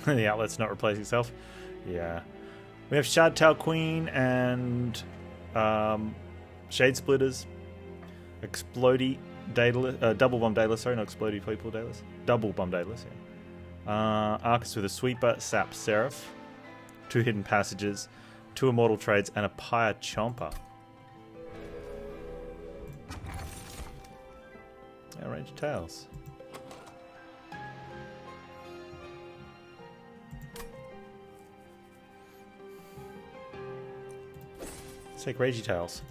The outlet's not replacing itself. Yeah. We have Shardtail Queen and Shade Splitters. Explodey Daedalus. Double Bomb Daedalus, sorry, not Explodey People Daedalus. Double Bomb Daedalus, yeah. Arcus with a Sweeper, Sap Seraph. 2 Hidden Passages. 2 Immortal Trades and a Pyre Chomper. Outraged Tails. Let's take Ragey Tails.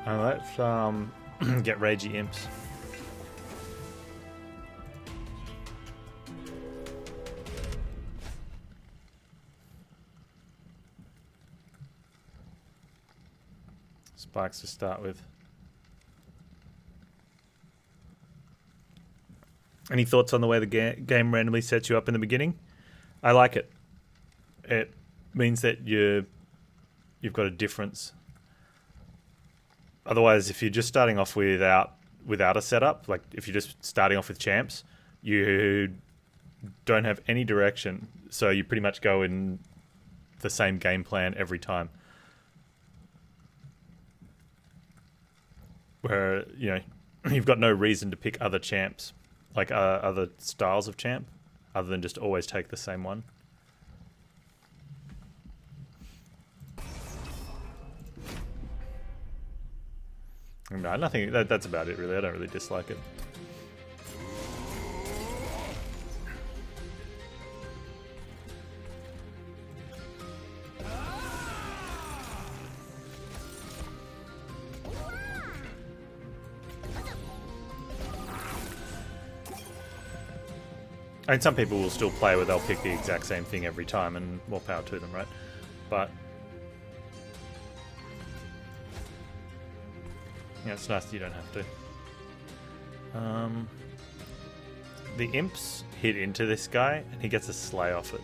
Let's get Ragey Imps. Spikes to start with. Any thoughts on the way the game randomly sets you up in the beginning? I like it. It means that you've got a difference. Otherwise, if you're just starting off without a setup, like if you're just starting off with champs, you don't have any direction. So you pretty much go in the same game plan every time. Where, you know, you've got no reason to pick other champs, like other styles of champ, other than just always take the same one. No, nothing. That's about it, really. I don't really dislike it. I mean, some people will still play where they'll pick the exact same thing every time, and more power to them, right? But yeah, it's nice that you don't have to. The imps hit into this guy, and he gets a slay off it.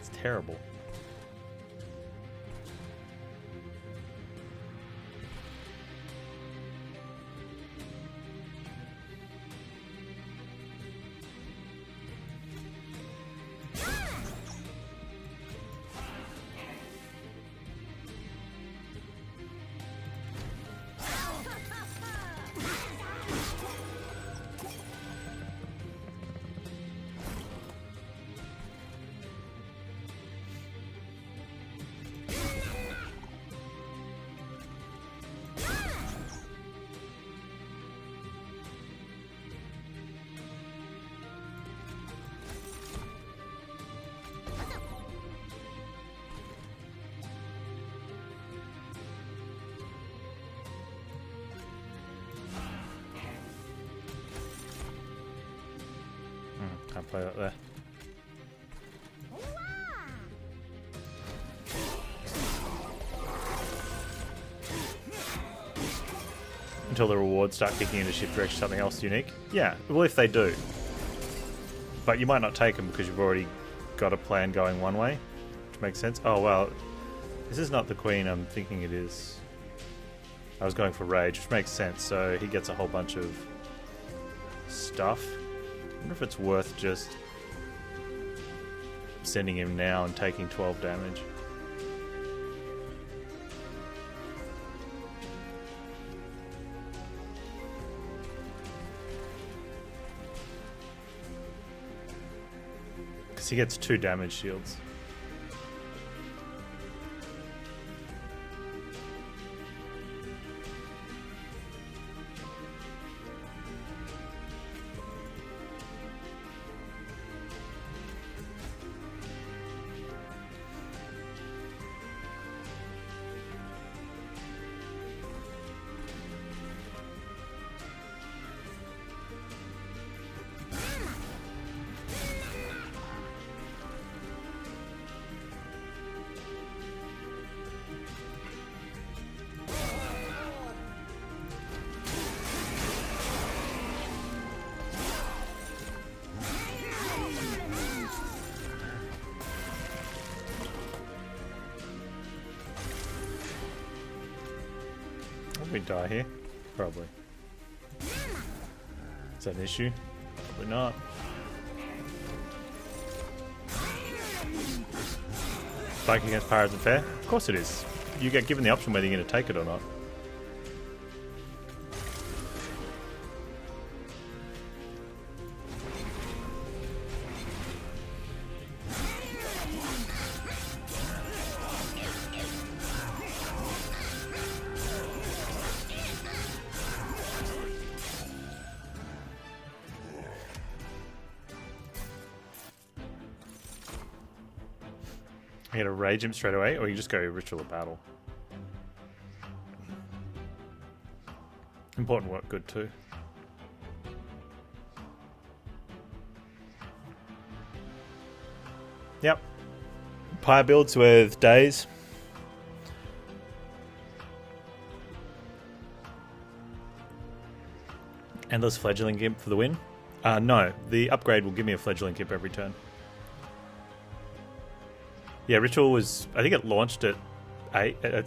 It's terrible. Can't play that there. Until the rewards start kicking in to shift direction to something else unique. Yeah, well if they do. But you might not take them because you've already got a plan going one way. Which makes sense. Oh well, this is not the queen I'm thinking it is. I was going for Rage, which makes sense. So he gets a whole bunch of stuff. I wonder if it's worth just sending him now and taking 12 damage. Because he gets 2 damage shields. We die here. Probably. Is that an issue? Probably not. Fighting against Pyro isn't fair? Of course it is. You get given the option whether you're going to take it or not. You get a Rage Imp straight away, or you just go Ritual of Battle. Important work, good too. Yep. Pyre builds with Days. Endless Fledgling Imp for the win. No, the upgrade will give me a Fledgling Imp every turn. Yeah, Ritual was, I think it launched at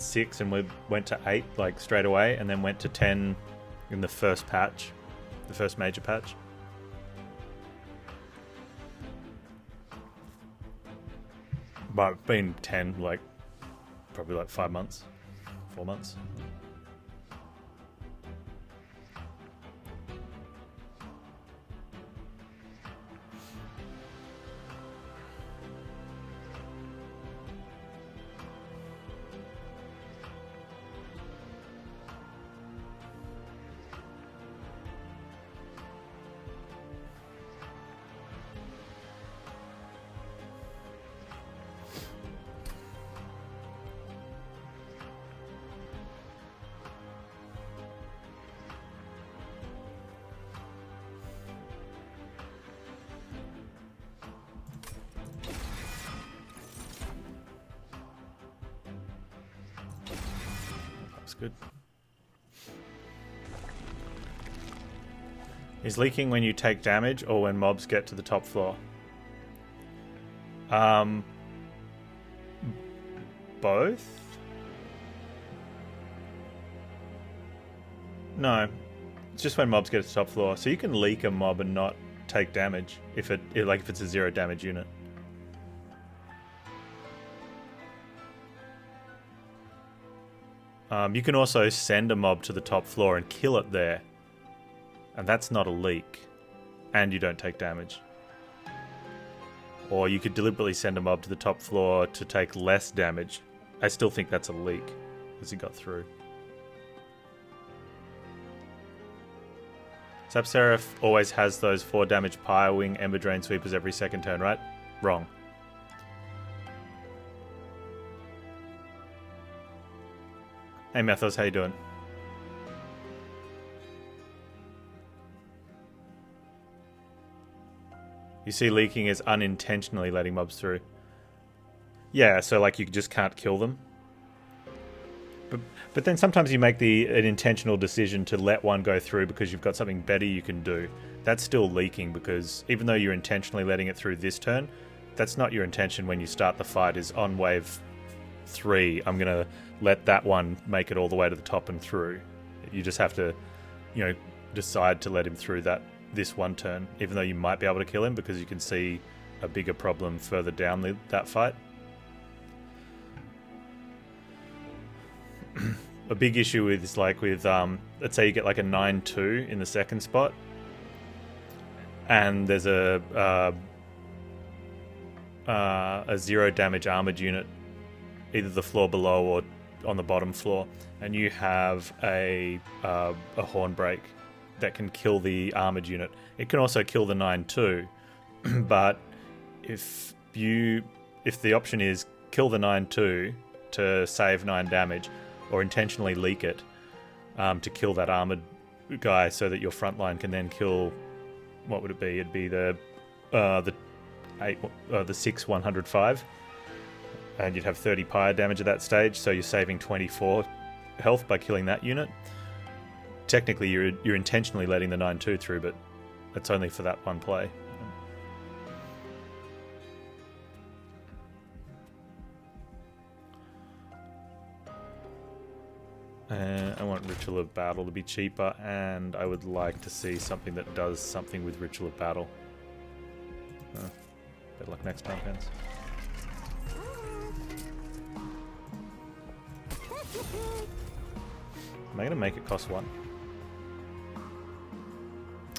6 and we went to 8 like straight away and then went to 10 in the first patch, the first major patch. But it's been 10 like probably like 5 months, 4 months. Good. Is leaking when you take damage or when mobs get to the top floor? Both? No. It's just when mobs get to the top floor. So you can leak a mob and not take damage if it's a 0 damage unit. You can also send a mob to the top floor and kill it there. And that's not a leak. And you don't take damage. Or you could deliberately send a mob to the top floor to take less damage. I still think that's a leak, because he got through. Sapseraph always has those 4 damage Pyre Wing Ember Drain Sweepers every second turn, right? Wrong. Hey Methos, how you doing? You see leaking as unintentionally letting mobs through. Yeah, so like you just can't kill them. But then sometimes you make an intentional decision to let one go through because you've got something better you can do. That's still leaking because even though you're intentionally letting it through this turn, that's not your intention when you start the fight is on wave 3, I'm going to let that one make it all the way to the top and through. You just have to, decide to let him through this one turn, even though you might be able to kill him because you can see a bigger problem further down that fight. A big issue with let's say you get like a 9-2 in the second spot, and there's a 0 damage armored unit, either the floor below or on the bottom floor, and you have a Hornbreak that can kill the armored unit. It can also kill the 9-2, but if the option is kill the 9-2 to save 9 damage, or intentionally leak it to kill that armored guy so that your front line can then kill, what would it be? It'd be the 6 105, and you'd have 30 pyre damage at that stage, so you're saving 24 health by killing that unit. Technically you're intentionally letting the 9-2 through, but it's only for that one play. I want Ritual of Battle to be cheaper, and I would like to see something that does something with Ritual of Battle. Better luck next time, Panz. Am I going to make it cost 1?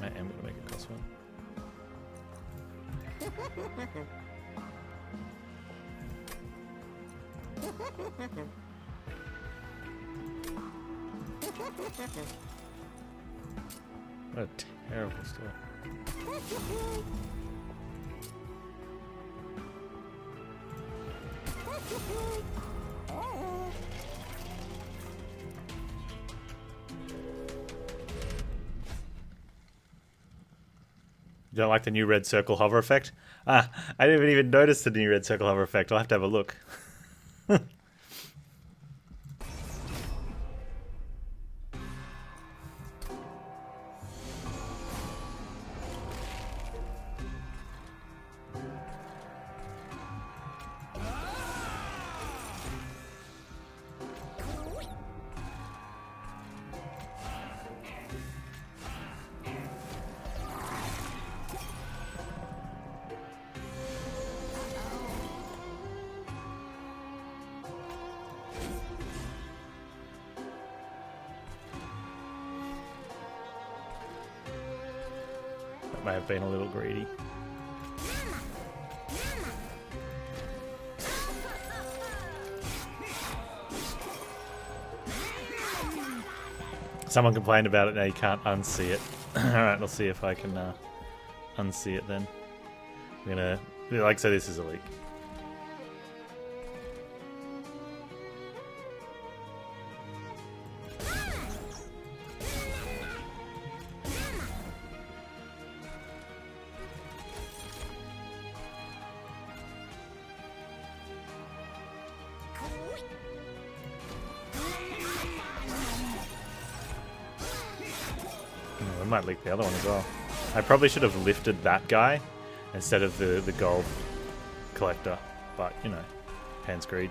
I am going to make it cost 1. What a terrible store. You don't like the new red circle hover effect? Ah, I didn't even notice the new red circle hover effect. I'll have to have a look. May have been a little greedy. Someone complained about it, now you can't unsee it. Alright, I'll see if I can unsee it then. I'm gonna, like, so this is a leak. I might leak the other one as well. I probably should have lifted that guy instead of the gold collector, but you know, Panz greed.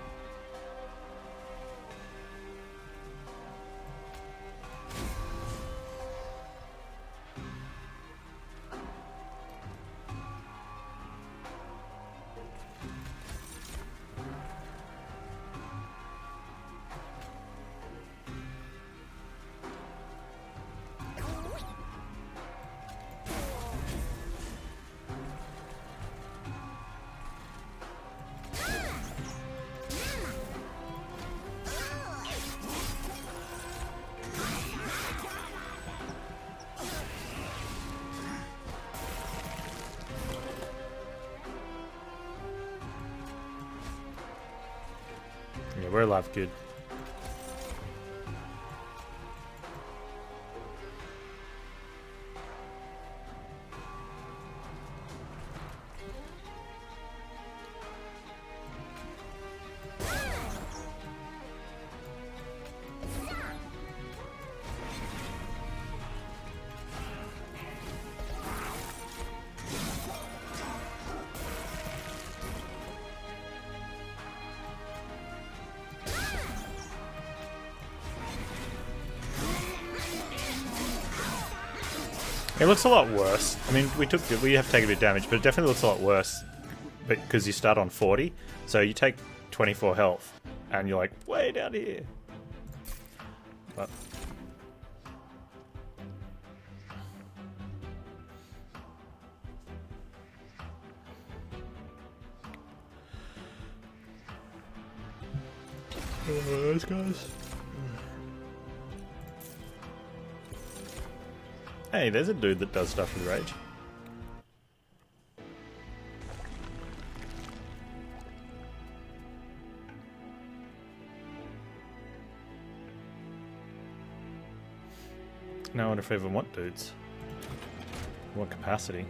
Yeah, we're alive, good. It looks a lot worse. I mean, we have taken a bit of damage, but it definitely looks a lot worse because you start on 40, so you take 24 health, and you're like way down here. But those guys. Hey, there's a dude that does stuff with rage. Now I wonder if I even want dudes. What capacity?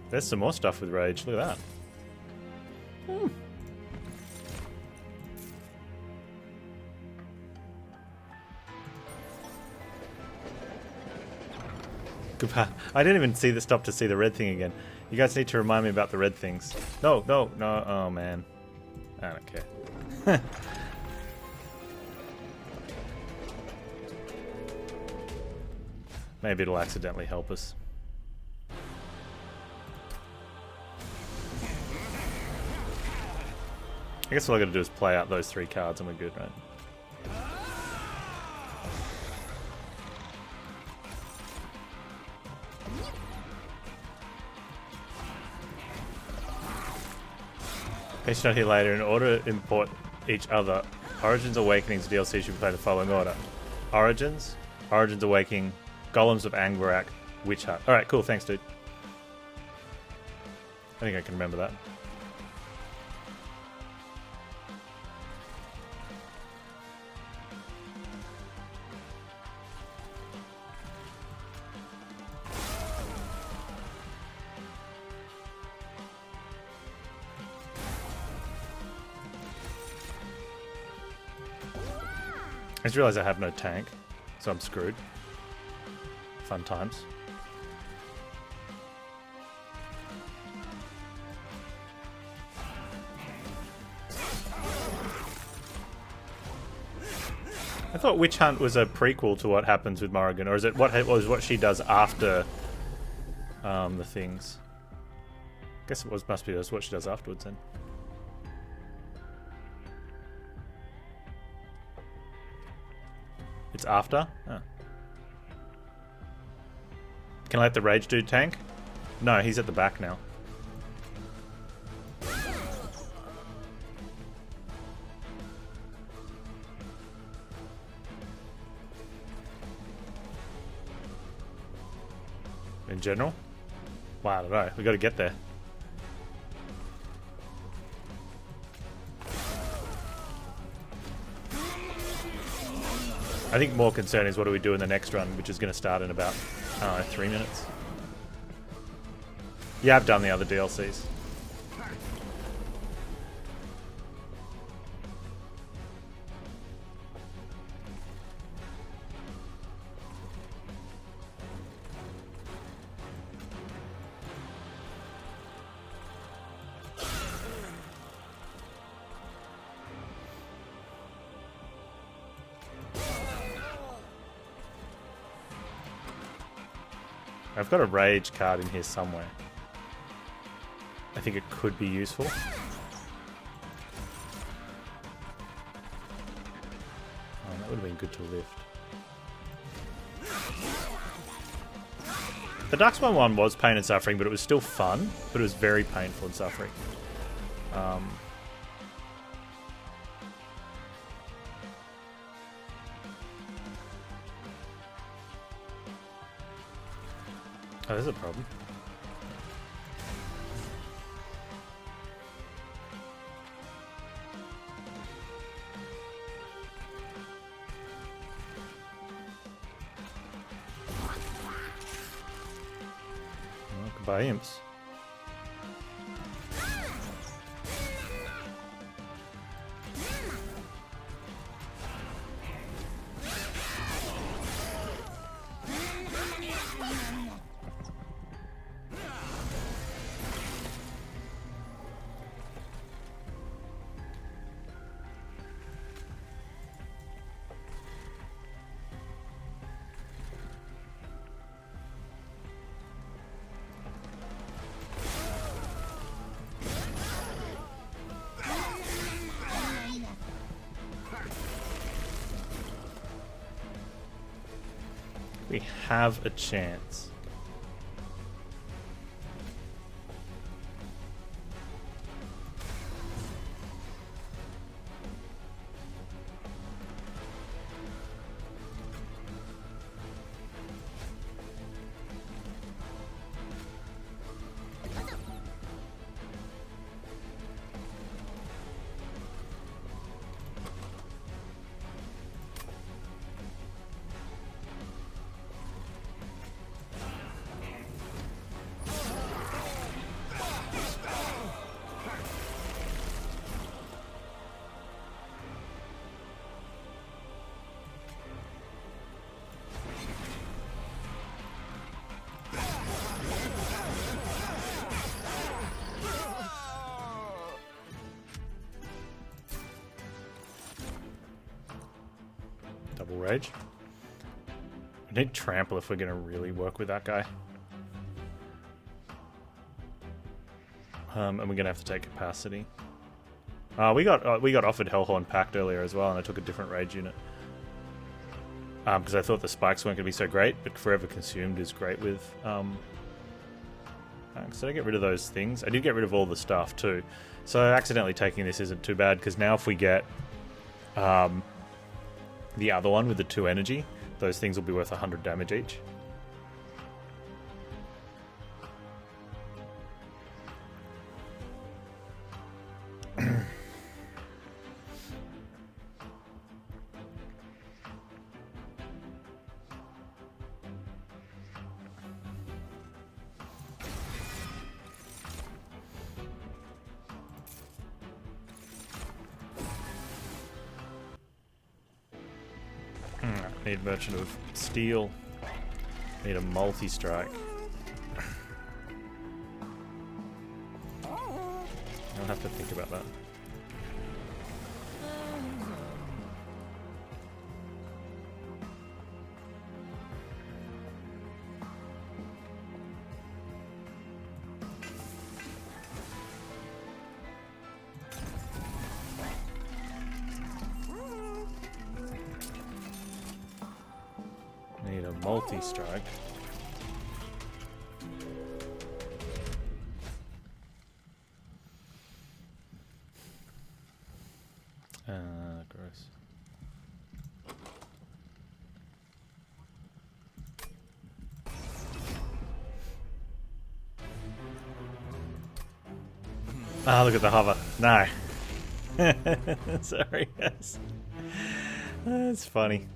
There's some more stuff with rage, look at that. I didn't even see the stop to see the red thing again. You guys need to remind me about the red things. No, no, no. Oh man, I don't care. Maybe it'll accidentally help us. I guess all I gotta do is play out those 3 cards and we're good, right? Patient out here later. In order to import each other, Origins Awakenings DLC should be played in the following order. Origins, Origins Awakening, Golems of Angbarak, Witch Hunt. Alright, cool, thanks dude. I think I can remember that. I just realised I have no tank, so I'm screwed. Fun times. I thought Witch Hunt was a prequel to what happens with Morrigan, or is it what she does after the things? I guess it must be what she does afterwards then. It's after? Oh. Can I let the Rage Dude tank? No, he's at the back now. In general? Wow, I don't know. We gotta get there. I think more concern is what do we do in the next run, which is going to start in about, I don't know, 3 minutes. Yeah, I've done the other DLCs. I've got a Rage card in here somewhere. I think it could be useful. Oh, that would have been good to lift. The Darkspawn one was pain and suffering, but it was still fun, but it was very painful and suffering. Oh, there's a problem. Oh, goodbye, imps. We have a chance. Double rage. I need trample if we're going to really work with that guy. And we're going to have to take capacity. We got offered Hellhorn Pact earlier as well, and I took a different rage unit. Because I thought the spikes weren't going to be so great, but Forever Consumed is great with... so I get rid of those things. I did get rid of all the stuff too. So accidentally taking this isn't too bad, because now if we get the other one with the 2 energy, those things will be worth 100 damage each. Need Merchant of Steel. Need a multi-strike. I'll have to think about that. Need a multi-strike. Gross. Ah, look at the hover. No. Sorry, yes. That's funny.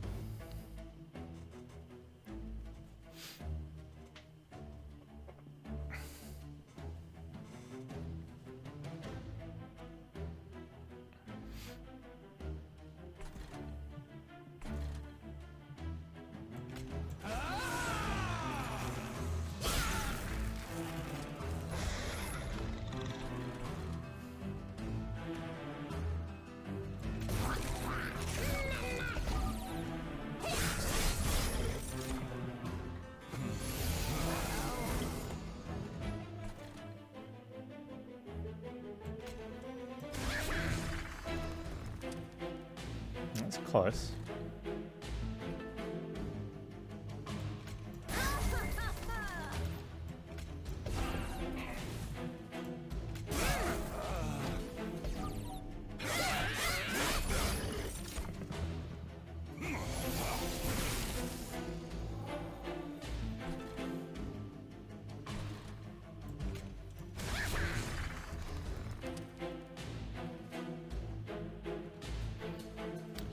That's close.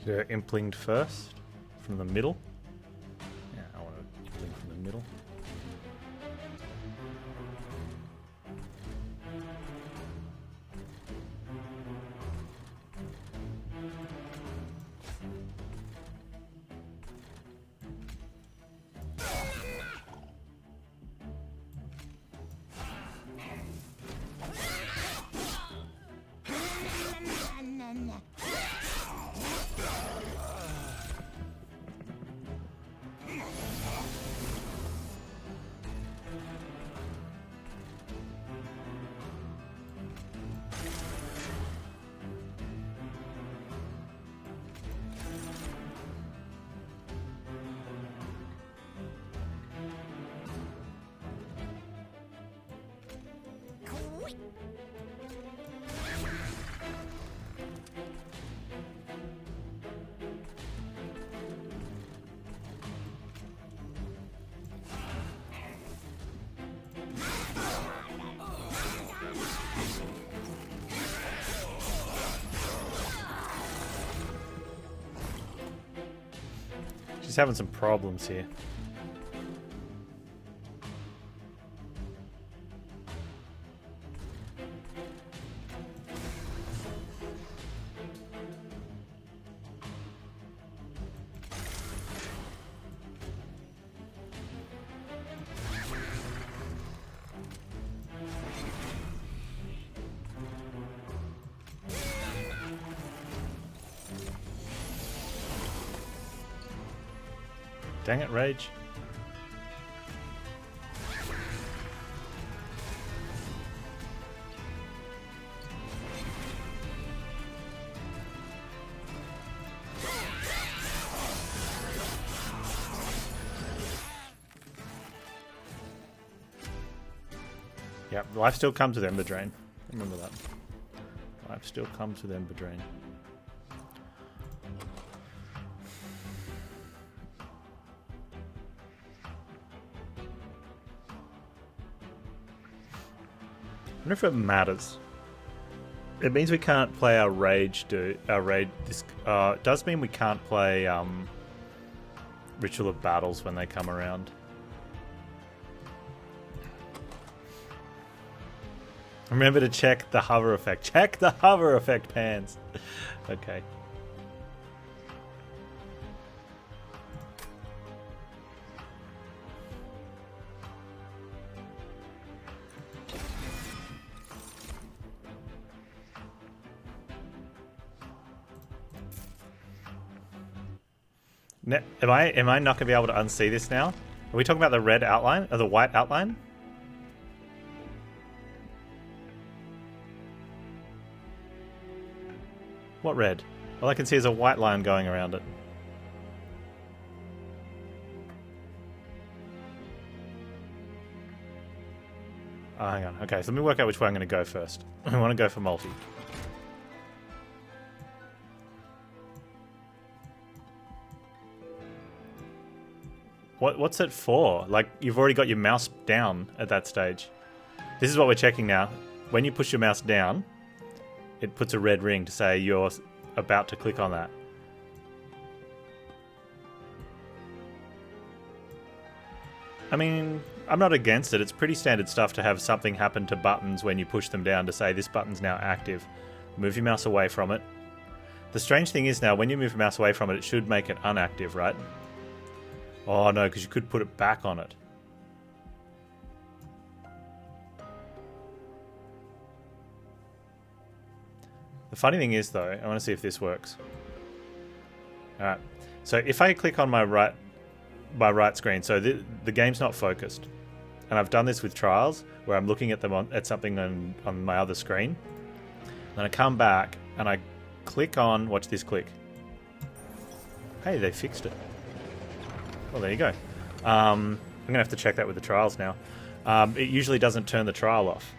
Do Implinged first, from the middle. Yeah, I want to Impling from the middle. She's having some problems here. Dang it, Rage. Yep, life still comes with Ember Drain. Remember that. Life still comes with Ember Drain. I wonder if it matters. It means we can't play our rage. This does mean we can't play Ritual of Battles when they come around. Remember to check the hover effect. Check the hover effect, Panz. Okay. Am I not going to be able to unsee this now? Are we talking about the red outline or the white outline? What red? All I can see is a white line going around it. Oh, hang on. Okay, so let me work out which way I'm going to go first. I want to go for multi. What's it for? Like, you've already got your mouse down at that stage. This is what we're checking now. When you push your mouse down, it puts a red ring to say you're about to click on that. I mean, I'm not against it. It's pretty standard stuff to have something happen to buttons when you push them down to say this button's now active. Move your mouse away from it. The strange thing is now, when you move your mouse away from it, it should make it inactive, right? Oh no, because you could put it back on it. The funny thing is, though, I want to see if this works. Alright, so if I click on my right screen, so the game's not focused. And I've done this with trials, where I'm looking at them at something on my other screen. Then I come back, and I click on, watch this click. Hey, they fixed it. Well, there you go. I'm going to have to check that with the trials now. It usually doesn't turn the trial off.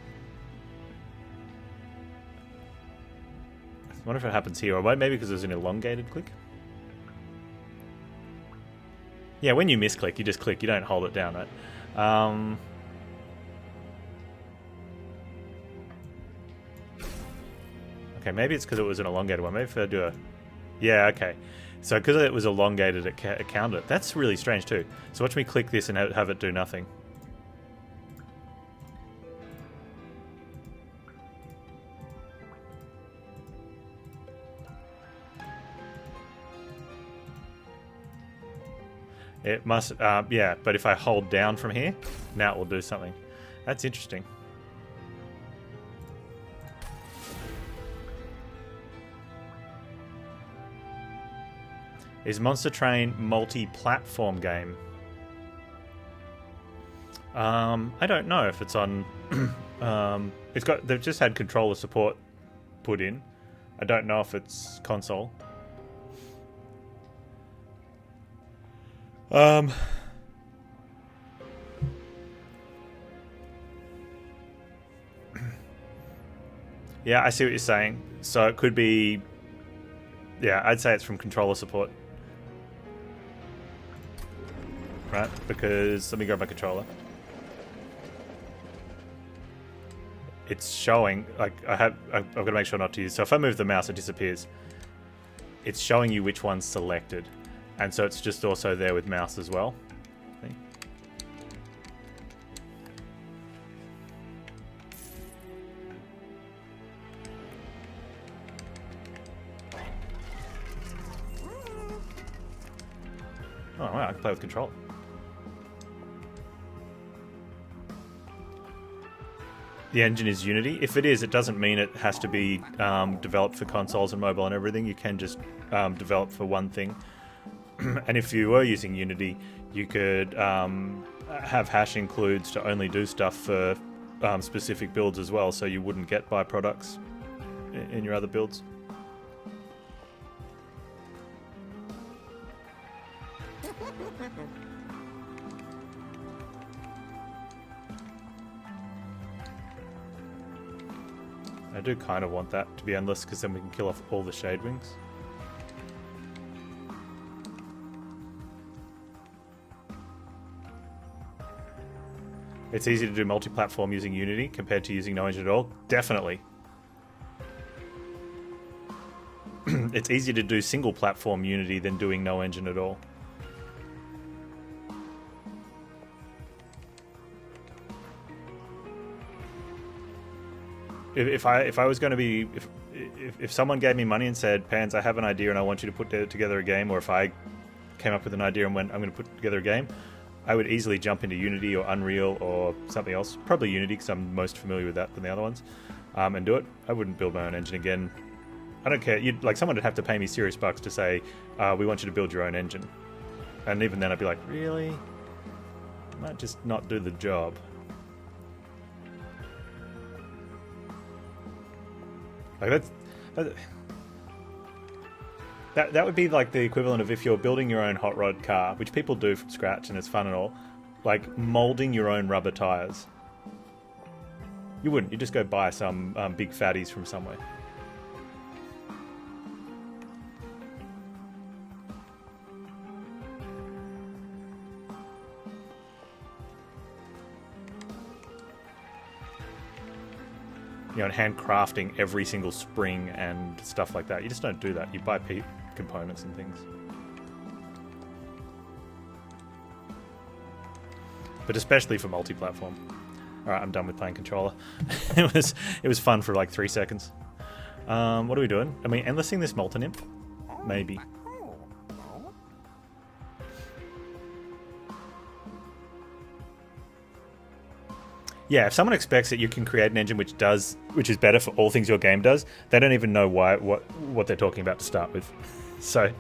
I wonder if it happens here, or maybe because there's an elongated click. Yeah, when you misclick, you just click. You don't hold it down, right? Okay, maybe it's because it was an elongated one. Maybe if I do a... Yeah, okay. So because it was elongated, it counted it. That's really strange too. So watch me click this and have it do nothing. It must, yeah, but if I hold down from here, now it will do something. That's interesting. Is Monster Train multi-platform game? I don't know if it's on... they've just had controller support put in. I don't know if it's console. Yeah, I see what you're saying. So it could be... Yeah, I'd say it's from controller support. Right, because... Let me grab my controller. It's showing... Like, I've got to make sure not to use... So if I move the mouse, it disappears. It's showing you which one's selected. And so it's just also there with mouse as well. See? Oh wow, I can play with control. The engine is Unity. If it is, it doesn't mean it has to be developed for consoles and mobile and everything. You can just develop for one thing. And if you were using Unity, you could have hash includes to only do stuff for specific builds as well, so you wouldn't get byproducts in your other builds. I do kind of want that to be endless, because then we can kill off all the shade wings. It's easy to do multi-platform using Unity compared to using no engine at all. Definitely. It's easier to do single platform Unity than doing no engine at all. If I was going to be, if someone gave me money and said, Panz, I have an idea and I want you to put together a game, or if I came up with an idea and went, I'm going to put together a game, I would easily jump into Unity or Unreal or something else. Probably Unity, because I'm most familiar with that than the other ones, and do it. I wouldn't build my own engine again. I don't care. Someone would have to pay me serious bucks to say, we want you to build your own engine. And even then I'd be like, really? I might just not do the job. Like that would be like the equivalent of if you're building your own hot rod car, which people do from scratch and it's fun and all, like molding your own rubber tires. You wouldn't. You just go buy some big fatties from somewhere. You know, and handcrafting every single spring and stuff like that. You just don't do that. You buy components and things. But especially for multi-platform. All right, I'm done with playing controller. It was fun for like 3 seconds. What are we doing? Are we endlessing this Molten Imp? Maybe. Yeah, if someone expects that you can create an engine which is better for all things your game does, they don't even know what they're talking about to start with. So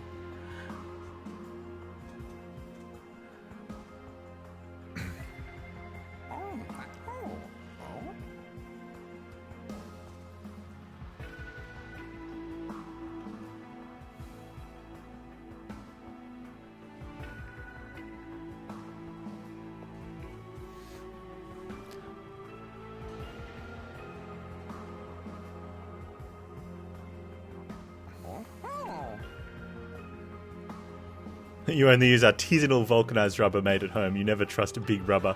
you only use artisanal vulcanized rubber made at home. You never trust a big rubber.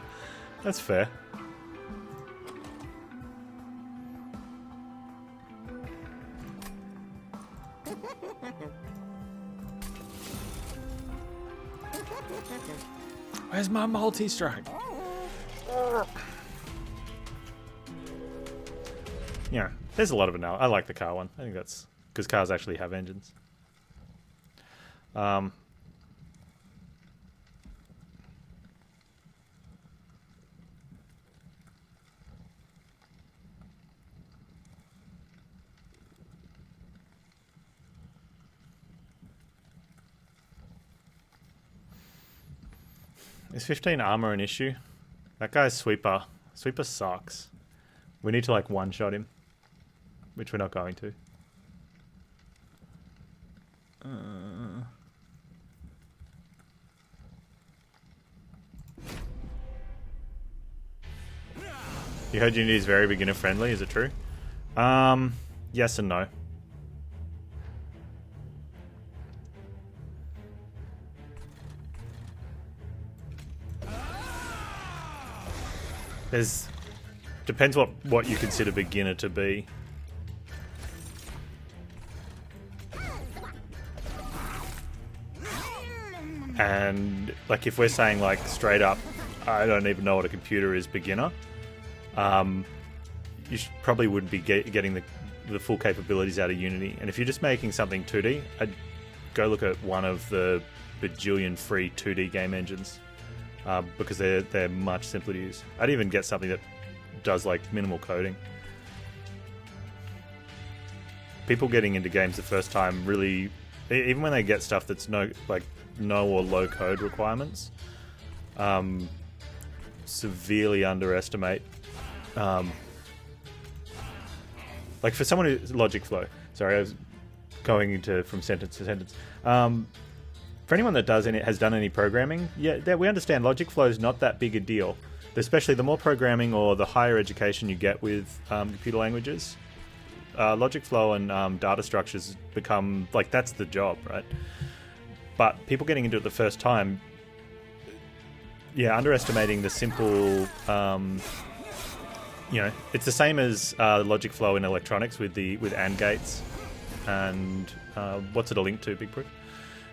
That's fair. Where's my multi-strike? Yeah, there's a lot of it now. I like the car one. I think that's because cars actually have engines. Is 15 armor an issue? That guy's sweeper. Sweeper sucks. We need to like one-shot him. Which we're not going to. You heard Unity is very beginner friendly, is it true? Yes and no. Depends what you consider beginner to be. And like if we're saying like straight up, I don't even know what a computer is beginner, you probably wouldn't be getting the full capabilities out of Unity. And if you're just making something 2D, I'd go look at one of the bajillion free 2D game engines. Because they're much simpler to use. I'd even get something that does like minimal coding. People getting into games the first time really, even when they get stuff that's no or low code requirements. Severely underestimate. Like for someone who's logic flow. Sorry, I was going into from sentence to sentence. For anyone that has done any programming, yeah, we understand logic flow is not that big a deal. Especially the more programming or the higher education you get with computer languages, logic flow and data structures become like that's the job, right? But people getting into it the first time, underestimating the simple, it's the same as logic flow in electronics with AND gates and what's it a link to, Big Proof,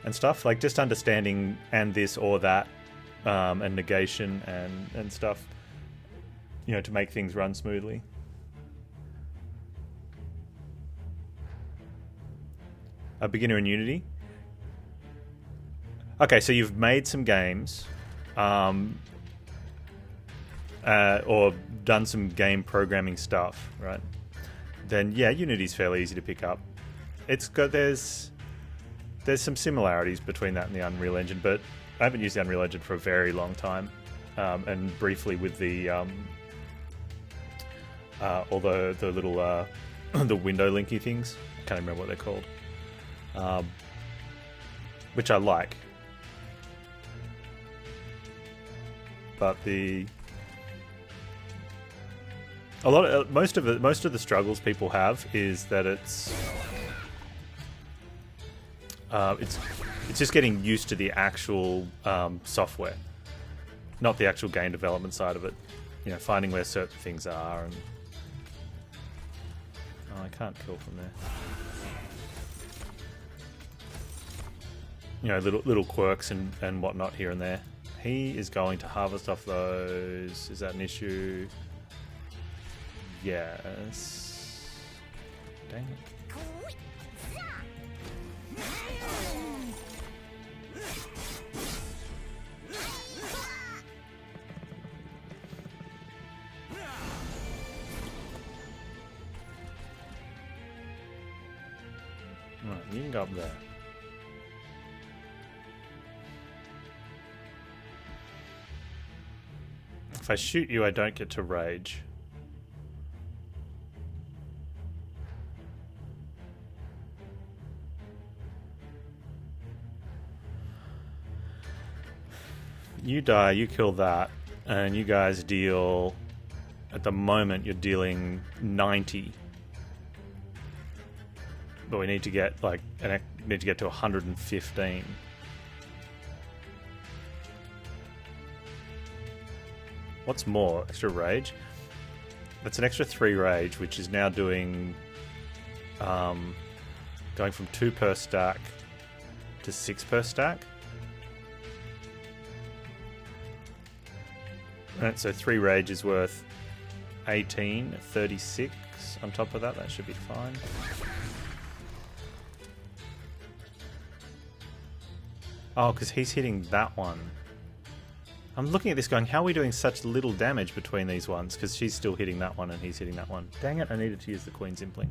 and stuff like just understanding and this or that. And negation and stuff, to make things run smoothly. A beginner in Unity. Okay, so you've made some games, or done some game programming stuff, right? Then Unity's fairly easy to pick up. It's got there's some similarities between that and the Unreal Engine, but I haven't used the Unreal Engine for a very long time, and briefly with the all the little the window linky things. I can't remember what they're called, which I like. But most of the struggles people have is that it's just getting used to the actual software, not the actual game development side of it. Finding where certain things are, and I can't kill from there. Little quirks and whatnot here and there. He is going to harvest off those. Is that an issue? Yes. Dang it. Right, you can go up there. If I shoot you, I don't get to rage. You die, you kill that, and you guys deal... At the moment, you're dealing 90. But we need to get to 115. What's more? Extra rage? That's an extra 3 rage, which is now doing going from 2 per stack to 6 per stack. Right, so 3 rage is worth 18, 36 on top of that. That should be fine. Oh, because he's hitting that one. I'm looking at this going, how are we doing such little damage between these ones? Because she's still hitting that one and he's hitting that one. Dang it, I needed to use the Queen's Impling.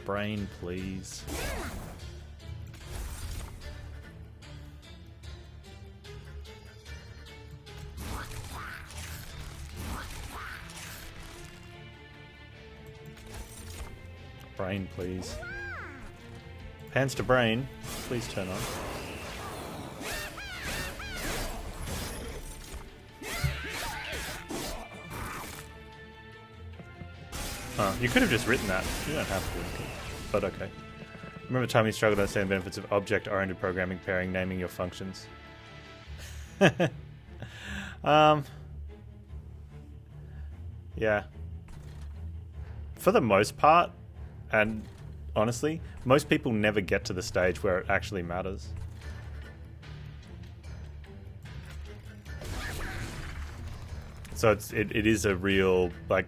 Brain, please. Brain, please. Hands to brain. Please turn on. You could have just written that. You don't have to. But okay. Remember the time you struggled to understand the benefits of object-oriented programming, pairing, naming your functions. Yeah. For the most part, and honestly, most people never get to the stage where it actually matters. So it is a real, like,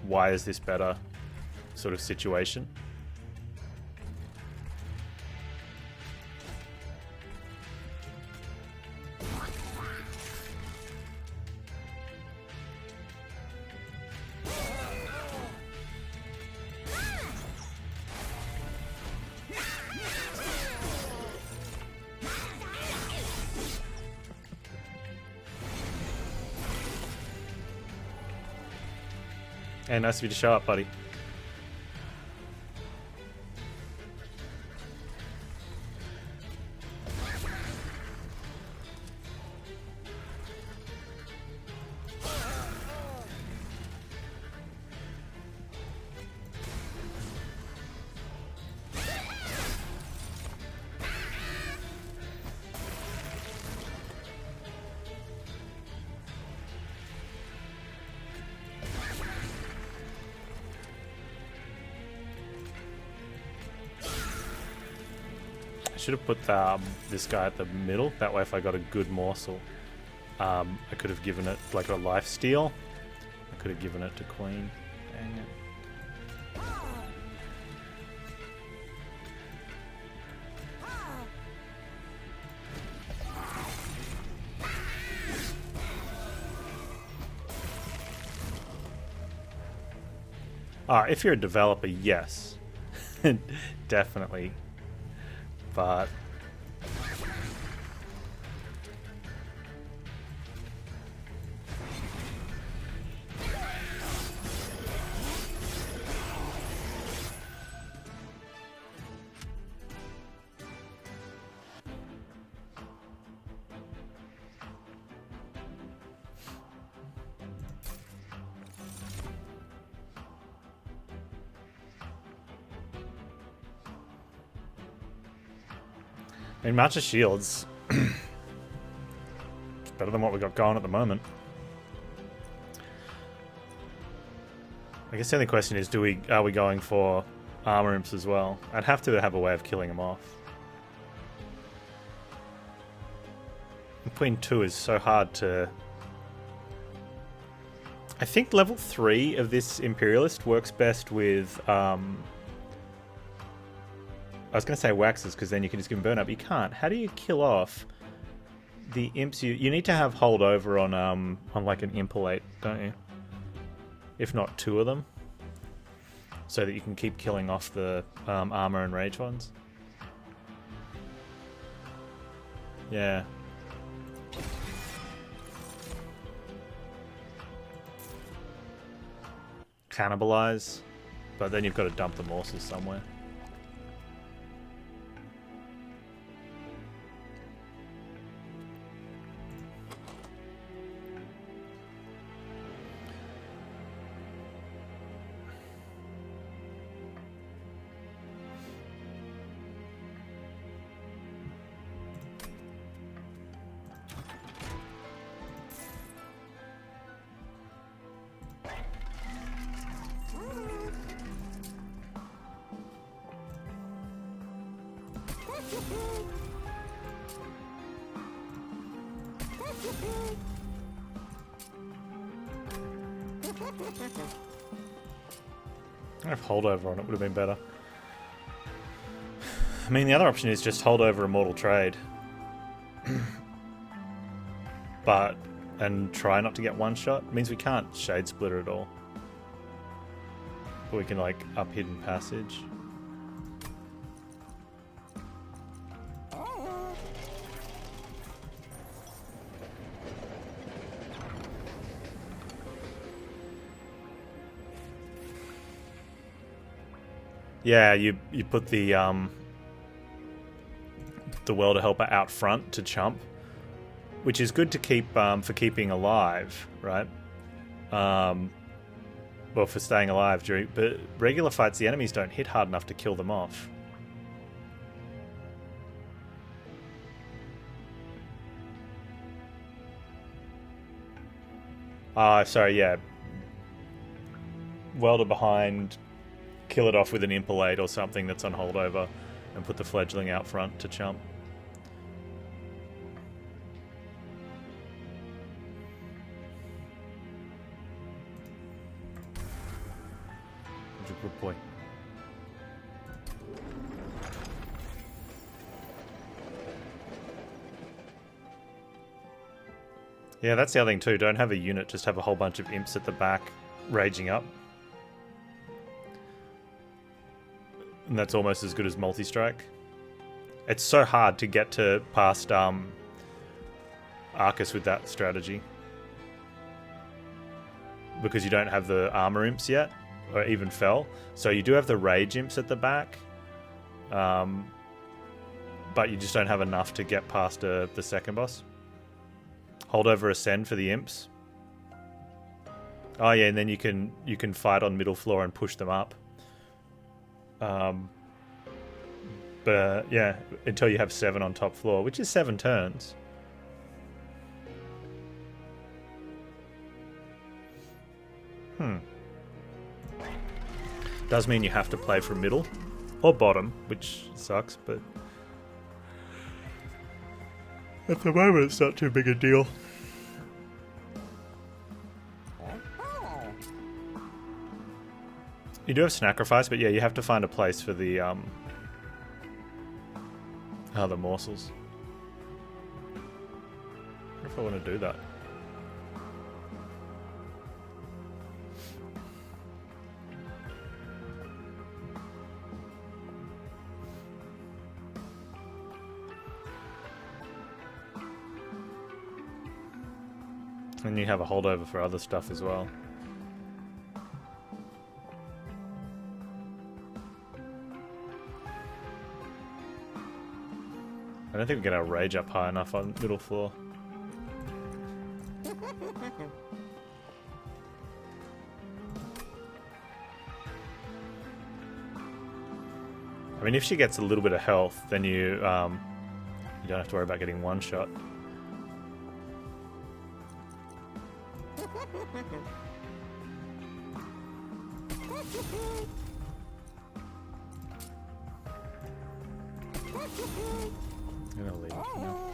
why is this better sort of situation. Hey, nice of you to show up, buddy. Should have put this guy at the middle. That way, if I got a good morsel, I could have given it like a life steal. I could have given it to Queen. Dang it. If you're a developer, yes. Definitely. But I mean, match of shields. It's better than what we got going at the moment. I guess the only question is, are we going for armor imps as well? I'd have to have a way of killing them off. Queen 2 is so hard to... I think level 3 of this Imperialist works best with... I was going to say waxes, because then you can just give them burn up. You can't. How do you kill off the imps? You need to have hold over on like an impalate, don't you? If not 2 of them. So that you can keep killing off the armor and rage ones. Yeah. Cannibalize. But then you've got to dump the morsels somewhere. If holdover on it would have been better. I mean, the other option is just hold over Immortal Trade. And try not to get one shot. It means we can't Shade Splitter at all. But we can, like, up Hidden Passage. Yeah, you put the Welder Helper out front to chump, which is good to keep for keeping alive, right? Well, for staying alive during. But regular fights, the enemies don't hit hard enough to kill them off. Sorry, yeah. Welder behind. Kill it off with an impalade or something that's on holdover, and put the fledgling out front to chump. Good boy. Yeah, that's the other thing too. Don't have a unit, just have a whole bunch of imps at the back raging up. And that's almost as good as multi-strike. It's so hard to get to past Arcus with that strategy. because you don't have the armor imps yet, or even fell. So you do have the rage imps at the back, but you just don't have enough to get past the second boss. Hold over ascend for the imps. Oh yeah, and then you can fight on middle floor and push them up. But yeah, until you have 7 on top floor, which is 7 turns. Does mean you have to play from middle or bottom, which sucks, but at the moment it's not too big a deal. You do have sacrifice, but yeah, you have to find a place for the the morsels. I wonder if I want to do that. And you have a holdover for other stuff as well. I don't think we get our rage up high enough on middle floor. I mean, if she gets a little bit of health, then you don't have to worry about getting one shot. I'm gonna leave it for now.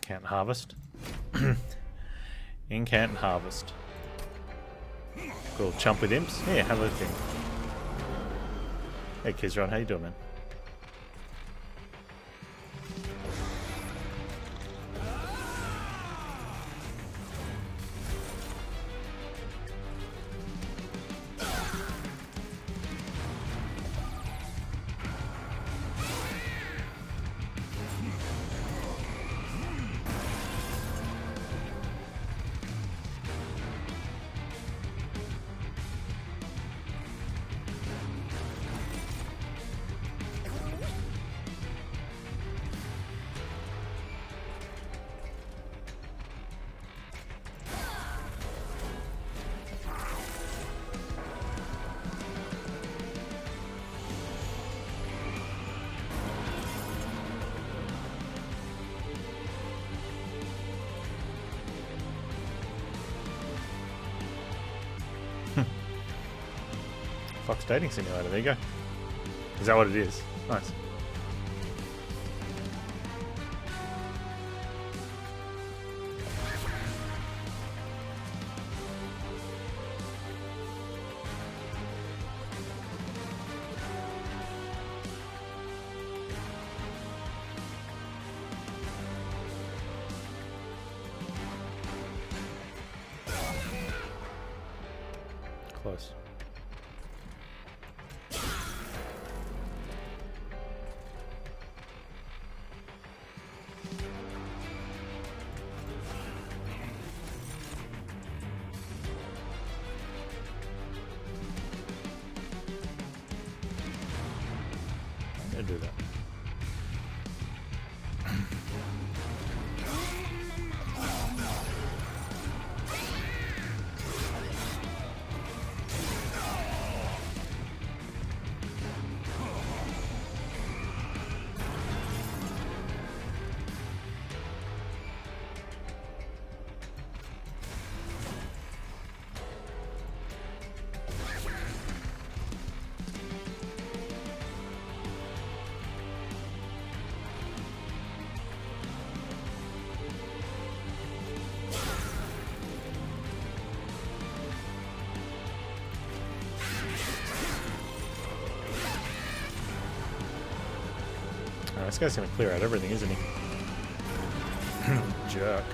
Can't harvest. Incant and harvest. Cool. Chump with imps. Yeah, have a thing. Hey Kizron, how you doing, man? Fox Dating Simulator, there you go. Is that what it is? Nice. Close. Do that. This guy's gonna clear out everything, isn't he? Jerk.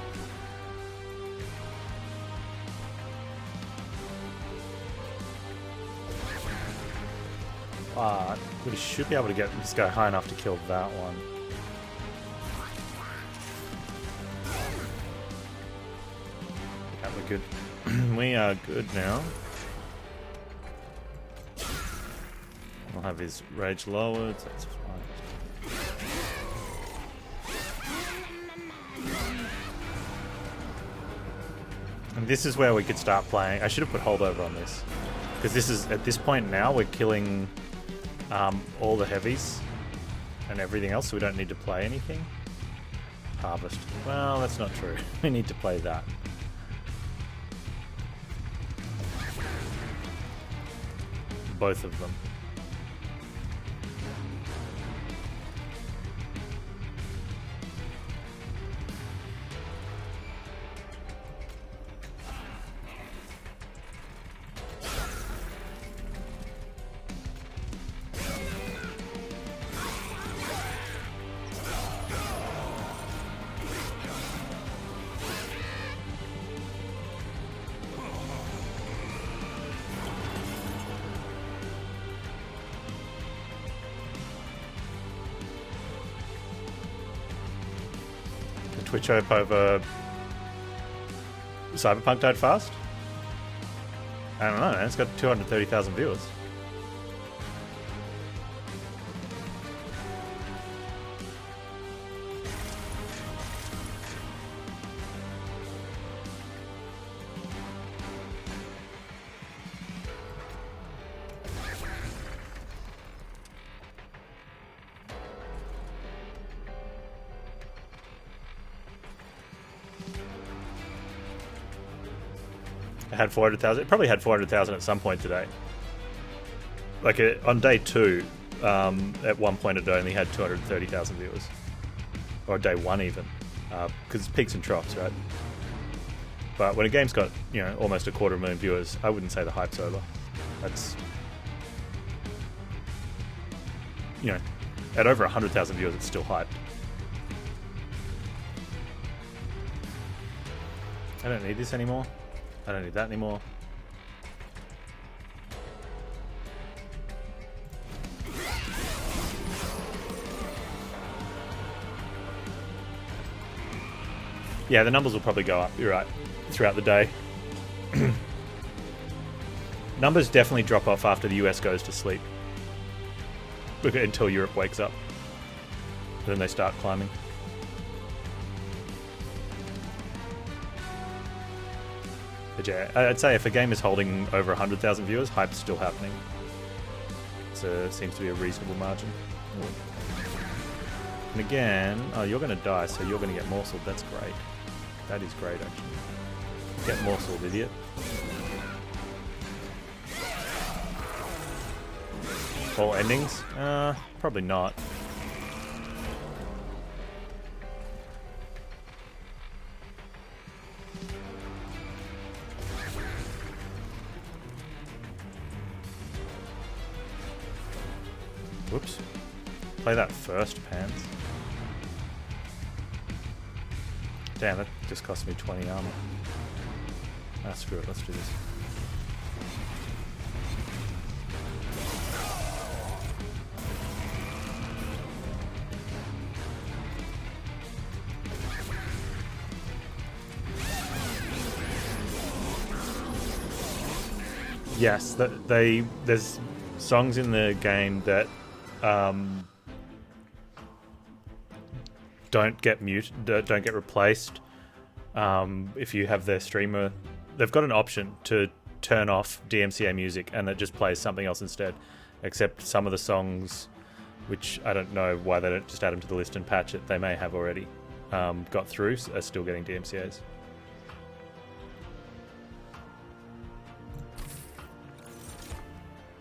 but we should be able to get this guy high enough to kill that one. Yeah, we're good. We are good now. We'll have his rage lowered, so that's fine. And this is where we could start playing. I should have put holdover on this. Because this is, at this point now, we're killing all the heavies and everything else, so we don't need to play anything. Harvest. Well, that's not true. We need to play that. Both of them. Twitch hope over Cyberpunk died fast? I don't know, man. It's got 230,000 viewers. Had 400,000. It probably had 400,000 at some point today. Like on day 2, at one point it only had 230,000 viewers, or day 1 even, because it's peaks and troughs, right? But when a game's got almost 250,000 viewers, I wouldn't say the hype's over. That's at over 100,000 viewers, it's still hyped. I don't need this anymore. I don't need that anymore. Yeah, the numbers will probably go up, you're right, throughout the day. Numbers definitely drop off after the US goes to sleep. Until Europe wakes up. And then they start climbing. But yeah, I'd say if a game is holding over 100,000 viewers, hype's still happening. So it seems to be a reasonable margin. And again, oh, you're going to die, so you're going to get morseled. That's great. That is great, actually. Get morseled, idiot. All endings? Probably not. Whoops. Play that first, Panz. Damn, that just cost me 20 armor. Ah, screw it, let's do this. Yes, there's songs in the game that don't get don't get replaced if you have their streamer. They've got an option to turn off DMCA music and it just plays something else instead, except some of the songs, which I don't know why they don't just add them to the list and patch it, they may have already got through, are still getting DMCAs.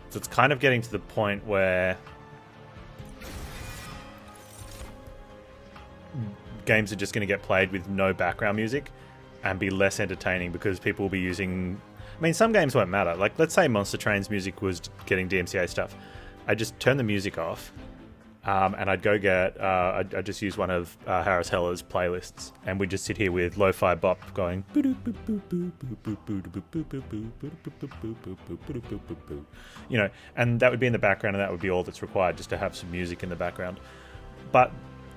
So it's kind of getting to the point where games are just going to get played with no background music and be less entertaining because people will be using... I mean, some games won't matter. Like, let's say Monster Train's music was getting DMCA stuff. I just turn the music off, And I'd go get, I'd just use one of Harris Heller's playlists, and we'd just sit here with lo-fi bop going, you know, and that would be in the background, and that would be all that's required, just to have some music in the background. But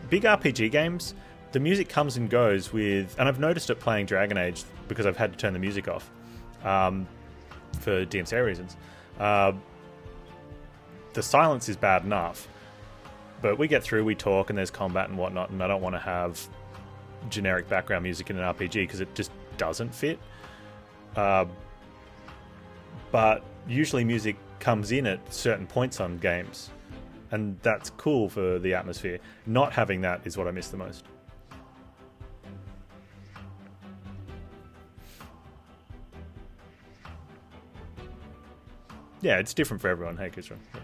big RPG games, the music comes and goes with, and I've noticed it playing Dragon Age because I've had to turn the music off for DMCA reasons. The silence is bad enough. But we get through, we talk, and there's combat and whatnot, and I don't want to have generic background music in an RPG because it just doesn't fit. But usually music comes in at certain points on games, and that's cool for the atmosphere. Not having that is what I miss the most. Yeah, it's different for everyone. Hey, Kuzra. Yeah.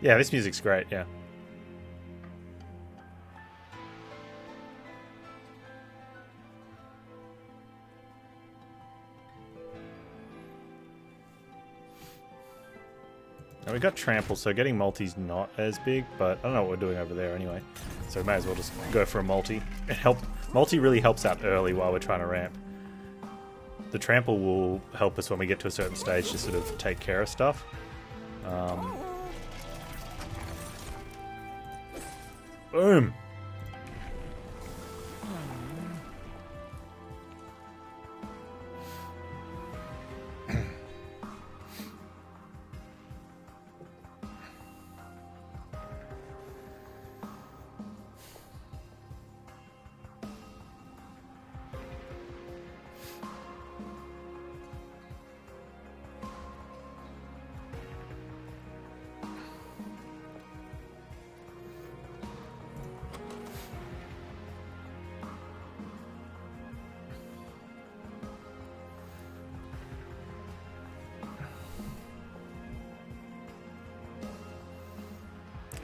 Yeah, this music's great, yeah. Now we got trample, so getting multi's not as big, but I don't know what we're doing over there anyway. So we may as well just go for a multi. Multi really helps out early while we're trying to ramp. The trample will help us when we get to a certain stage to sort of take care of stuff. Boom!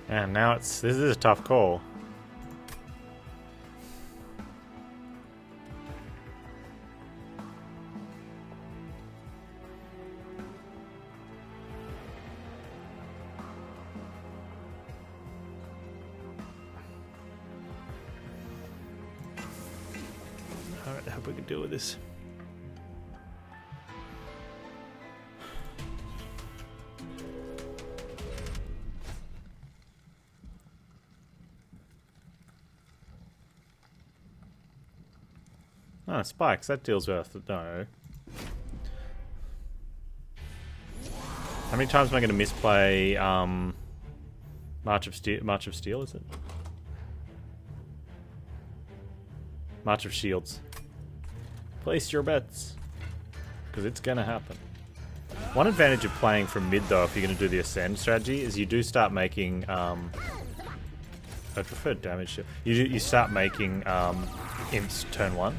And now this is a tough call. Alright, I hope we can deal with this. Oh, spikes, that deals with it. No. How many times am I going to misplay March of Steel, is it? March of Shields. Place your bets. Because it's going to happen. One advantage of playing from mid, though, if you're going to do the Ascend strategy, is you do start making... I prefer damage. You start making imps turn 1.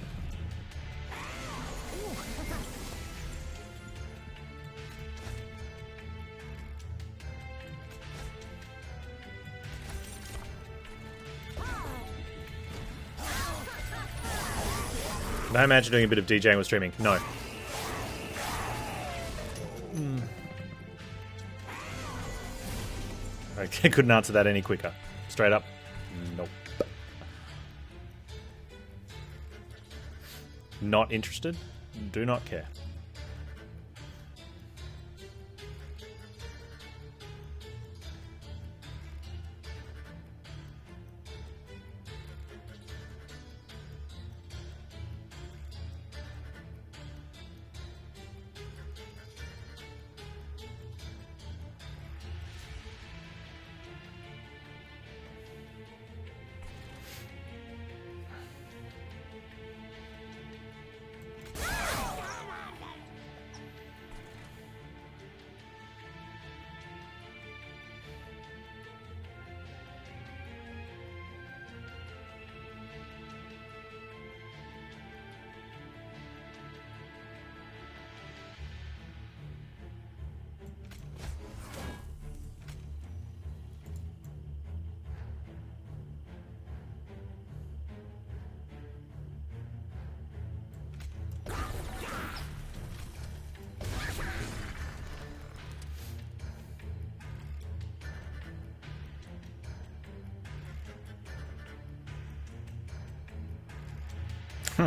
Can I imagine doing a bit of DJing with streaming? No. I couldn't answer that any quicker. Straight up, nope. Not interested. Do not care.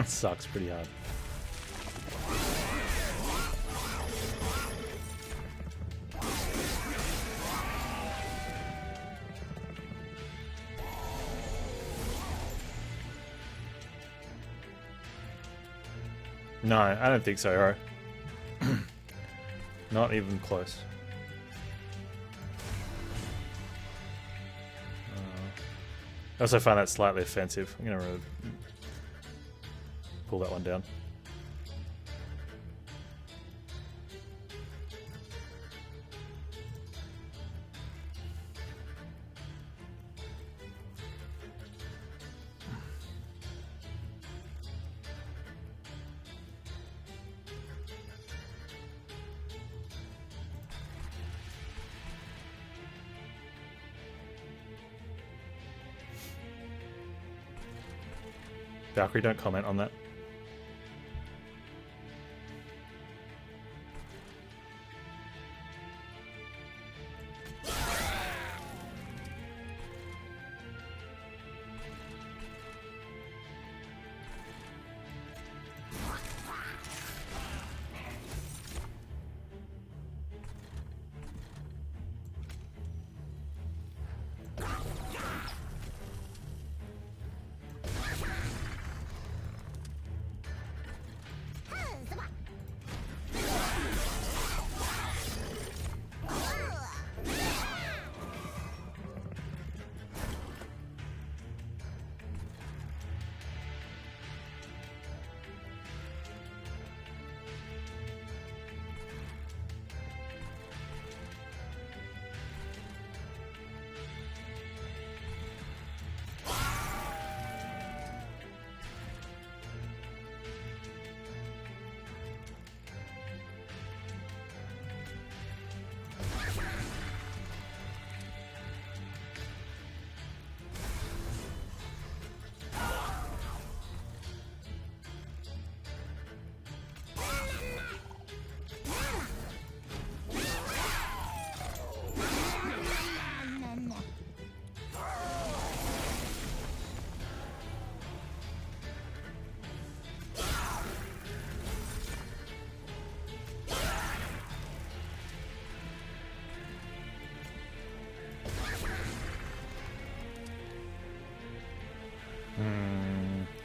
Sucks pretty hard. No, I don't think so, Hero. Not even close. I also find that slightly offensive. I'm gonna pull that one down. Valkyrie, don't comment on that.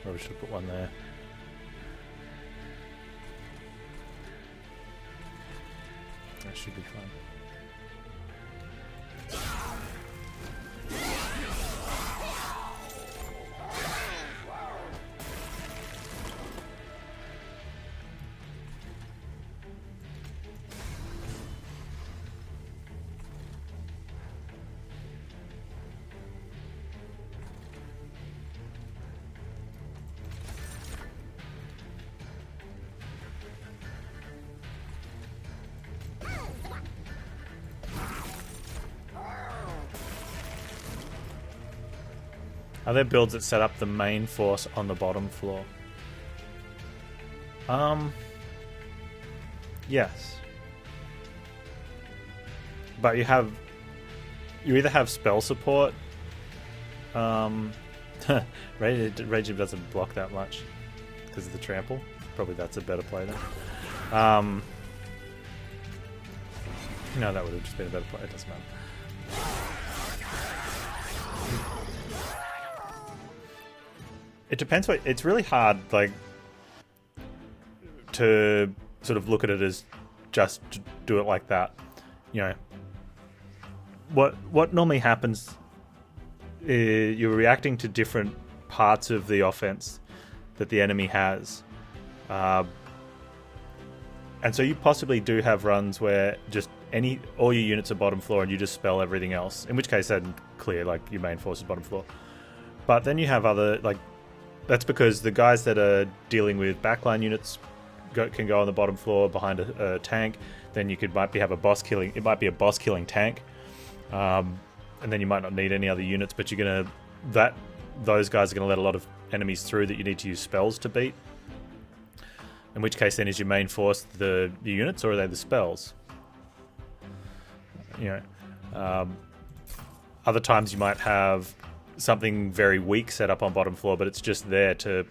Probably should have put one there. That should be fun. Are there builds that set up the main force on the bottom floor? Yes. But you either have spell support. Rage doesn't block that much because of the trample. Probably that's a better play then. No, that would have just been a better play. It doesn't matter. It depends what it's really hard like to sort of look at it as just to do it like that. You know, what normally happens is you're reacting to different parts of the offense that the enemy has. And so you possibly do have runs where just all your units are bottom floor and you just spell everything else. In which case then clear, like your main force is bottom floor. But then you have other like that's because the guys that are dealing with backline units can go on the bottom floor behind a tank. Then you might be a boss killing tank, and then you might not need any other units. But those guys are gonna let a lot of enemies through that you need to use spells to beat. In which case, then is your main force the units or are they the spells? You know, other times you might have something very weak set up on bottom floor, but it's just there to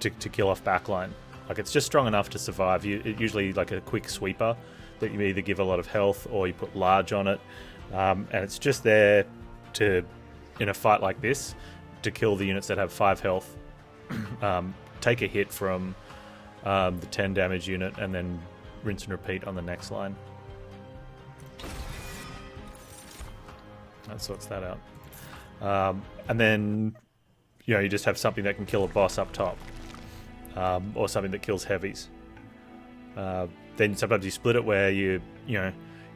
to kill off backline. Like, it's just strong enough to survive. Usually like a quick sweeper that you either give a lot of health or you put large on it, and it's just there to, in a fight like this, to kill the units that have 5 health, take a hit from the 10 damage unit, and then rinse and repeat on the next line. That sorts that out. And then, you know, you just have something that can kill a boss up top, or something that kills heavies. Then sometimes you split it where you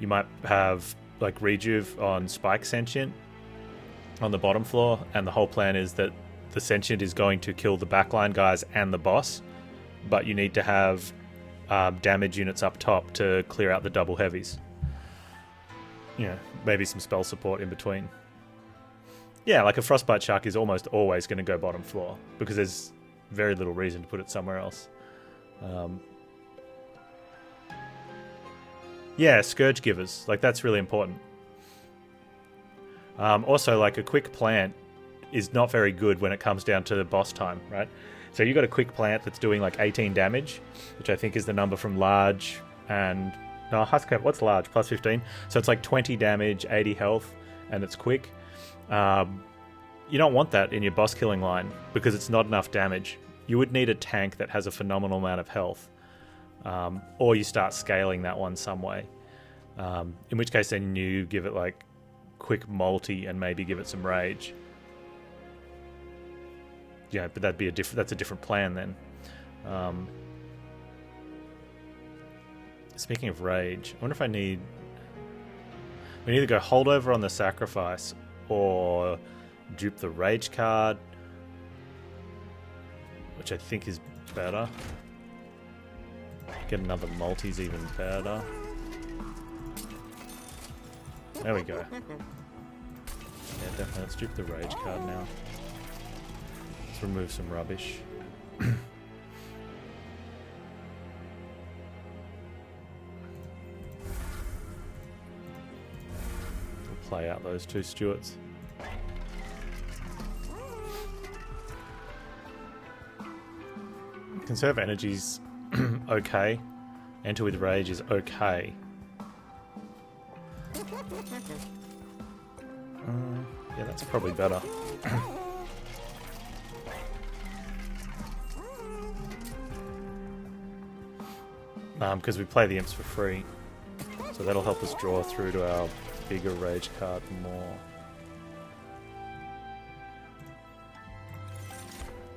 might have like rejuve on Spike Sentient on the bottom floor, and the whole plan is that the Sentient is going to kill the backline guys and the boss, but you need to have damage units up top to clear out the double heavies. You know, maybe some spell support in between. Yeah, like a Frostbite Shark is almost always going to go bottom floor because there's very little reason to put it somewhere else. Yeah, Scourge Givers. Like, that's really important. Also, like, a quick plant is not very good when it comes down to the boss time, right? So you got a quick plant that's doing like 18 damage, which I think is the number from large and... No, Huskcap, what's large? Plus 15. So it's like 20 damage, 80 health, and it's quick. You don't want that in your boss killing line because it's not enough damage. You would need a tank that has a phenomenal amount of health. Or you start scaling that one some way. In which case then you give it like quick multi and maybe give it some rage. Yeah, but that's a different plan then. Speaking of rage, I wonder if we either go holdover on the sacrifice or dupe the rage card, which I think is better. Get another multi's even better. There we go. Yeah, definitely. Let's dupe the rage card now. Let's remove some rubbish. We'll play out those 2 Stuarts. Conserve energies okay. Enter with rage is okay. Yeah, that's probably better. Because we play the imps for free. So that'll help us draw through to our bigger rage card more.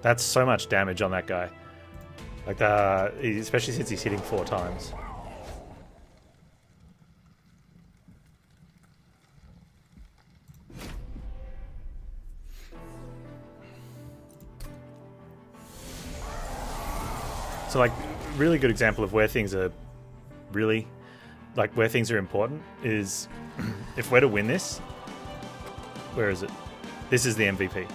That's so much damage on that guy. Like, especially since he's hitting 4 times. So, like, really good example of where things are really, like, where things are important is if we're to win this, where is it? This is the MVP.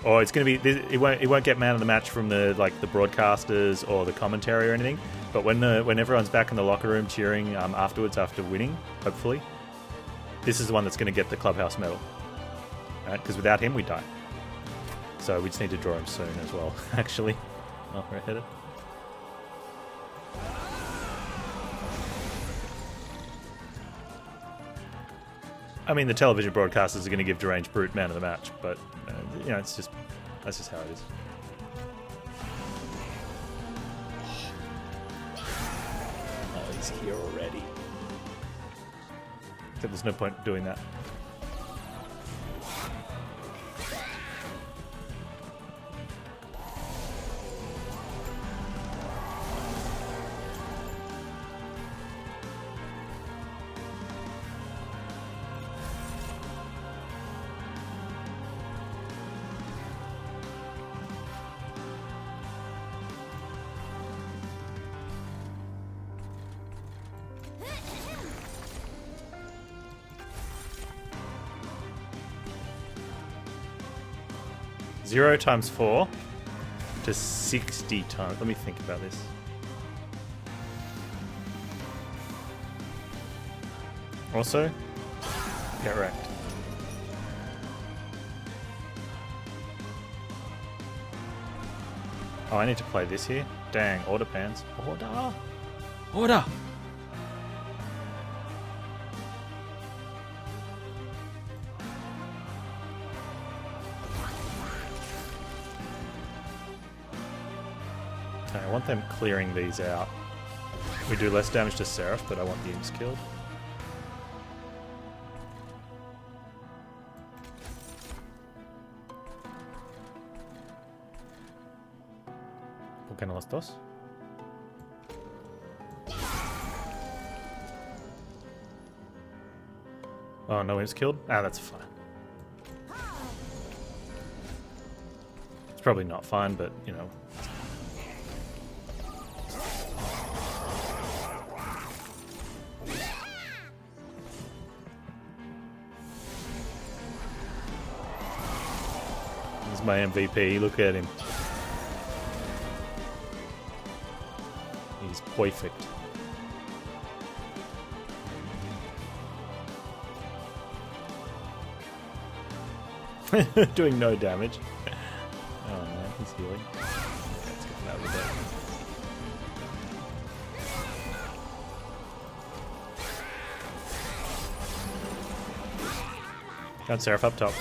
Or it's going to be, it won't get man of the match from the broadcasters or the commentary or anything. But when everyone's back in the locker room cheering afterwards after winning, hopefully, this is the one that's going to get the clubhouse medal, right? Because without him, we die. So we just need to draw him soon as well. Actually, we're ahead. I mean, the television broadcasters are going to give Deranged Brute man of the match, but you know, that's just how it is. Oh, he's here already. Except there's no point doing that. Zero times 4 to 60 times. Let me think about this. Also, get wrecked. Oh, I need to play this here? Dang, order Panz. Order! Order! Okay, I want them clearing these out. We do less damage to Seraph, but I want the imps killed. ¿Por qué no los dos? Oh, no imps killed? Ah, that's fine. It's probably not fine, but, you know. This is my MVP, look at him. He's perfect. Doing no damage. Oh man, he's healing. Let's get him out of the deck. Got Seraph up top.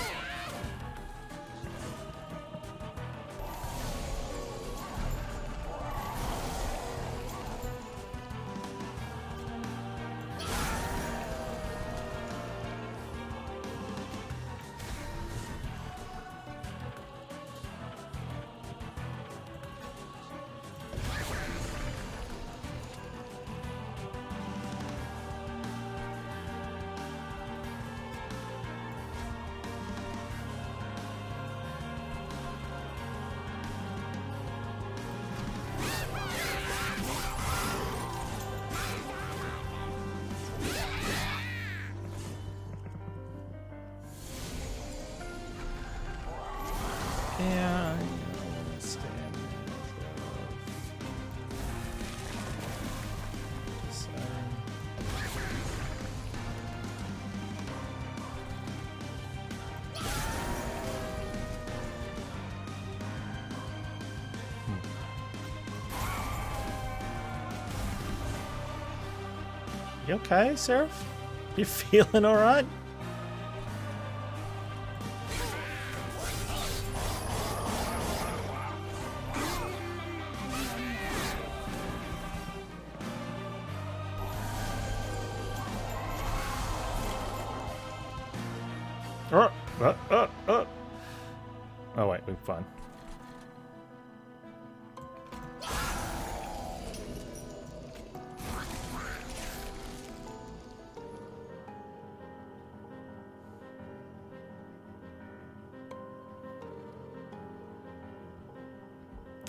Yeah, I understand. Just, You okay, Seraph? You feeling alright? Oh wait, we're fine.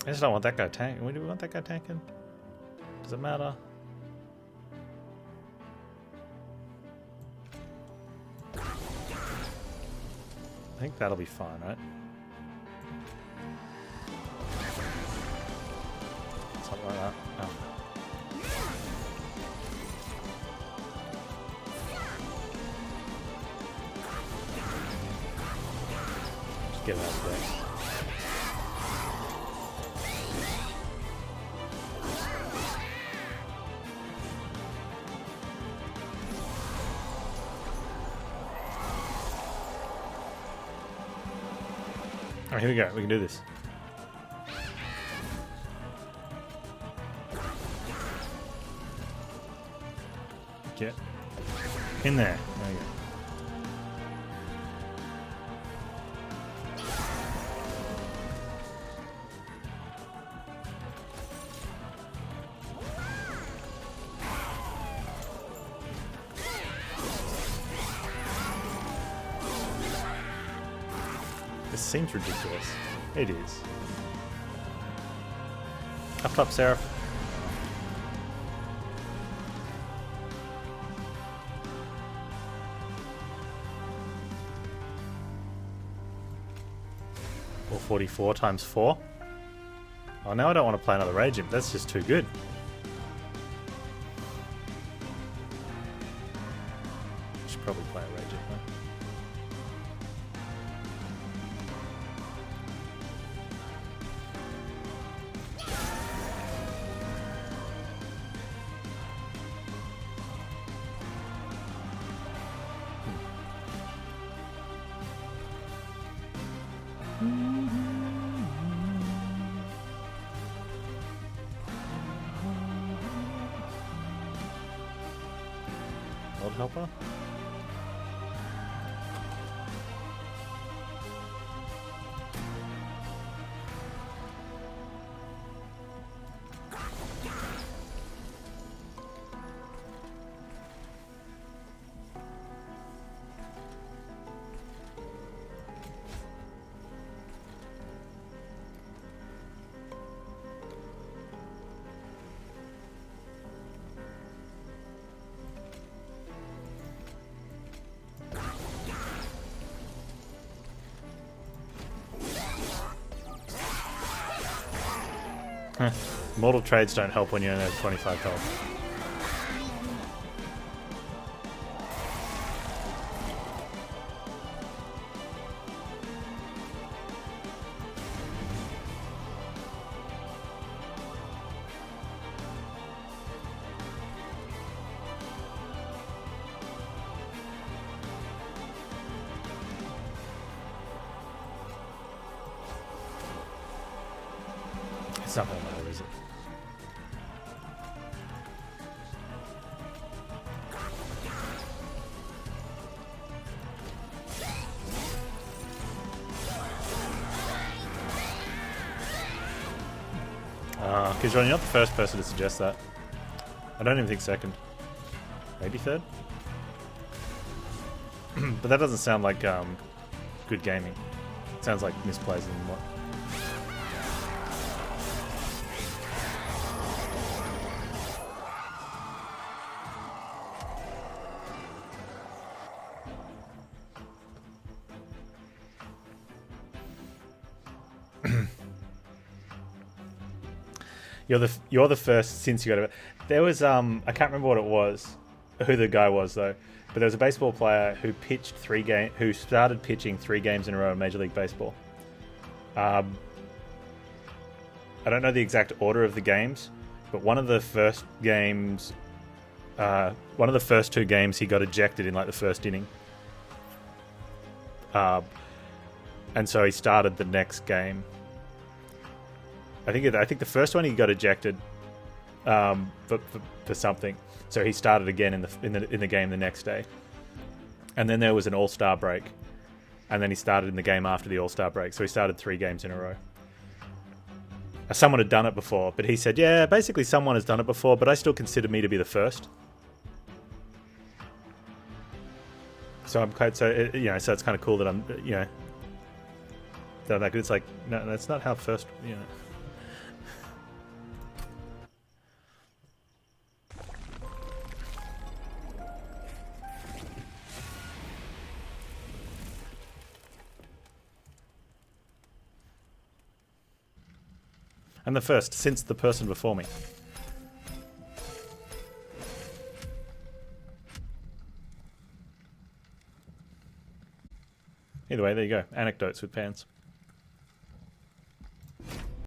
I just don't want that guy tanking. Do we want that guy tanking? Does it matter? I think that'll be fine, right? Something like that. Oh. Just get it out of there. Alright, here we go. We can do this. Get in there. There we go. This seems ridiculous. It is. Up top, Seraph. Or 44 times 4. Oh, now I don't want to play another Rage Imp. That's just too good. Should probably play a Rage Imp, huh? Old helper? Mortal trades don't help when you only have 25 health. It's not gonna matter, is it? Because you're not the first person to suggest that. I don't even think second. Maybe third? But that doesn't sound like good gaming. It sounds like misplays and what. You're the first since you got it. There was I can't remember what it was, who the guy was though, but there was a baseball player who pitched who started pitching 3 games in a row in Major League Baseball. I don't know the exact order of the games, but one of the first 2 games he got ejected in like the first inning. And so he started the next game. I think the first one he got ejected for something, so he started again in the game the next day, and then there was an All-Star break, and then he started in the game after the All-Star break. So he started 3 games in a row. Someone had done it before, but he said, "Yeah, basically someone has done it before, but I still consider me to be the first." So I'm quite so it's kind of cool that I'm that like it's like no, that's not how first . I'm the first since the person before me. Either way, there you go. Anecdotes with Panz.